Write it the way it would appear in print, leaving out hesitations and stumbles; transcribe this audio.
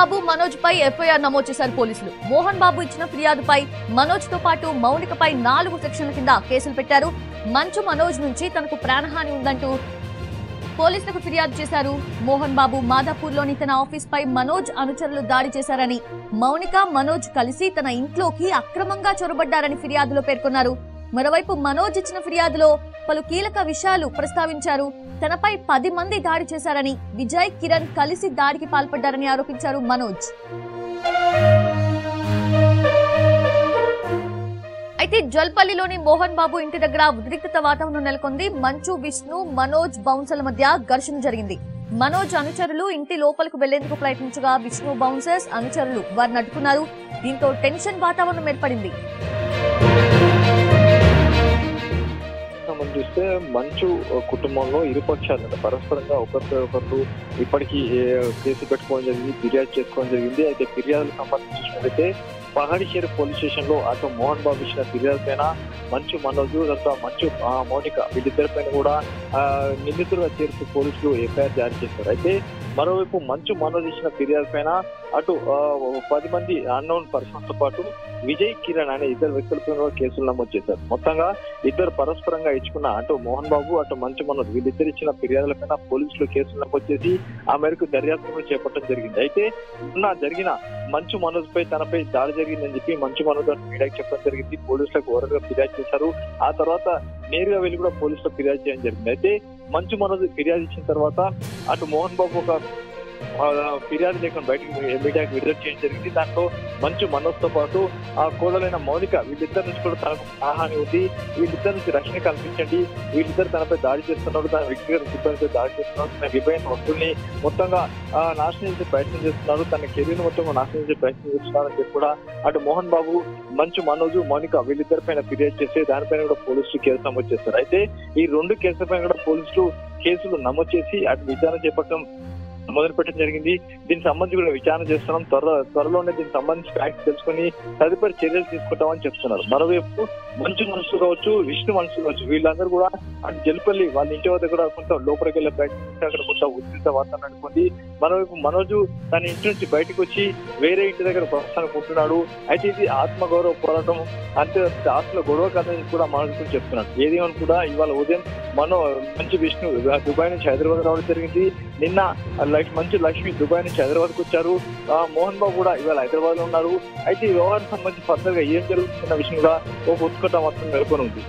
బాబు, మనోజ్ పై FIR నమోదు చేశారు పోలీసులు. మోహన్ బాబు ఇచ్చిన ఫిర్యాదుపై మనోజ్ తో పాటు మౌనికపై 4 సెక్షన్ల కింద కేసులు పెట్టారు. మంచు మనోజ్ నుంచి తనకు ప్రాణహాని ఉందంటూ పోలీసులకు ఫిర్యాదు చేశారు. మోహన్ బాబు మాదాపూర్ లోని తన ఆఫీస్ పై మనోజ్ అనుచరులు దాడి చేశారని, మౌనిక, మనోజ్ కలిసి తన ఇంట్లోకి అక్రమంగా చొరబడ్డారని ఫిర్యాదులో పేర్కొన్నారు. మరోవైపు మనోజ్ ఇచ్చిన ఫిర్యాదులో పలు కీలక విషయాలు ప్రస్తావించారు. తనపై 10 మంది దాడి చేశారని, విజయ్, కిరణ్ కలిసి దాడికి పాల్పడ్డారని ఆరోపించారు మనోజ్. అయితే జల్పల్లిలోని మోహన్ బాబు ఇంటి దగ్గర ఉద్రిక్తత వాతావరణం నెలకొంది. మంచు, విష్ణు, మనోజ్ బౌన్సర్ల మధ్య ఘర్షణ జరిగింది. మనోజ్ అనుచరులు ఇంటి లోపలకు వెళ్లేందుకు ప్రయత్నించగా విష్ణు బౌన్సర్స్ అనుచరులు వారిని అడ్డుకున్నారు. దీంతో టెన్షన్ వాతావరణం ఏర్పడింది. చూస్తే మంచు కుటుంబంలో ఇరుపక్షాలు పరస్పరంగా ఒకరితో ఒకరు ఇప్పటికీ కేసు పెట్టుకోవడం జరిగింది, ఫిర్యాదు చేసుకోవడం జరిగింది. అయితే ఫిర్యాదులకు సంబంధించినట్లయితే పహాడిషేర్ పోలీస్ స్టేషన్ లో అటు మోహన్ బాబు ఇచ్చిన ఫిర్యాదు పైన మంచు మనోజ్, తర్వాత మంచు మౌనిక వీళ్ళిద్దరి పైన కూడా నిందితులుగా చేరుతూ పోలీసులు ఎఫ్ఐఆర్ జారీ చేశారు. అయితే మరోవైపు మంచు మనోజ్ ఇచ్చిన ఫిర్యాదు పైన అటు 10 మంది అన్నోన్ పర్సన్స్ తో పాటు విజయ్, కిరణ్ అనే 2 వ్యక్తులపై కూడా కేసులు నమోదు చేశారు. మొత్తంగా ఇద్దరు పరస్పరంగా ఇచ్చుకున్న అటు మోహన్ బాబు, అటు మంచు మనోజ్ వీళ్ళిద్దరు ఇచ్చిన ఫిర్యాదులపైన పోలీసులు కేసులు నమోదు చేసి ఆ మేరకు దర్యాప్తును చేపట్టడం జరిగింది. అయితే నిన్న జరిగిన మంచు మనోజ్ పై తనపై దాడి జరిగిందని చెప్పి మంచు మనోజ్ మీడియాకి చెప్పడం జరిగింది. పోలీసులకు ఓరల్గా ఫిర్యాదు చేశారు. ఆ తర్వాత నేరుగా వెళ్లి కూడా పోలీసులకు ఫిర్యాదు చేయడం జరిగింది. అయితే మంచు మనోజ్ ఫిర్యాదు ఇచ్చిన తర్వాత అటు మోహన్ బాబు ఒక ఫిర్యాదు లేకుండా బయటకు మీడియాకి విడుదల చేయడం జరిగింది. దాంట్లో మంచు మనోజ్ తో పాటు ఆ కోడలైన మౌనిక వీళ్ళిద్దరి నుంచి కూడా తనకు ప్రాణహాని ఉంది, వీళ్ళిద్దరి నుంచి రక్షణ కల్పించండి, వీళ్ళిద్దరు తనపై దాడి చేస్తున్నారు, తన వ్యక్తిగత సిబ్బందిపై దాడి చేస్తున్నారు, తన విభజన వస్తువుల్ని మొత్తంగా నాశనం చేసే ప్రయత్నం చేస్తున్నారు, తన కెరీర్ మొత్తం నాశనం చేసే ప్రయత్నం చేస్తున్నారు అని చెప్పి కూడా అటు మోహన్ బాబు, మంచు మనోజ్, మౌనిక వీళ్ళిద్దరి పైన ఫిర్యాదు చేస్తే దానిపైన కూడా పోలీసులు కేసు నమోదు చేస్తారు. అయితే ఈ 2 కేసులపైన కూడా పోలీసులు కేసులు నమోదు చేసి అటు విచారణ చేపట్టడం మొదలు పెట్టడం జరిగింది. దీనికి సంబంధించి కూడా విచారణ చేస్తున్నాం. త్వరలోనే దీనికి సంబంధించి ఫ్యాక్ట్స్ తెలుసుకుని తదుపరి చర్యలు తీసుకుంటామని చెప్తున్నారు. మరోవైపు మంచు మనసు కావచ్చు, విష్ణు మనసు కావచ్చు వీళ్ళందరూ కూడా అటు జల్పల్లి వాళ్ళ ఇంటి వద్ద కూడా కొంత లోపలికి వెళ్ళే ప్రయత్నించి అక్కడ కొంత ఉద్రిక్త వాతావరణం అనుకుంది. మరోవైపు మనోజు తన ఇంటి నుంచి బయటకు వచ్చి వేరే ఇంటి దగ్గర ప్రస్తుతానికి ఉంటున్నాడు. అయితే ఇది ఆత్మగౌరవ పోరాటం, అంతే ఆత్మలో గొడవ కథని కూడా మనోజు చెప్తున్నాడు. ఏదేమని కూడా ఇవాళ ఉదయం మంచు విష్ణు దుబాయ్ నుంచి హైదరాబాద్ రావడం జరిగింది. నిన్న మంచు లక్ష్మి దుబాయ్ నుంచి హైదరాబాద్కి వచ్చారు. మోహన్ బాబు కూడా ఇవాళ హైదరాబాద్ లో ఉన్నారు. అయితే ఈ వ్యవహారం సంబంధించి ఫర్దర్ గా ఏం జరుగుతున్న విషయం కూడా ఒక ఉత్కంఠ మాత్రం నెలకొని ఉంది.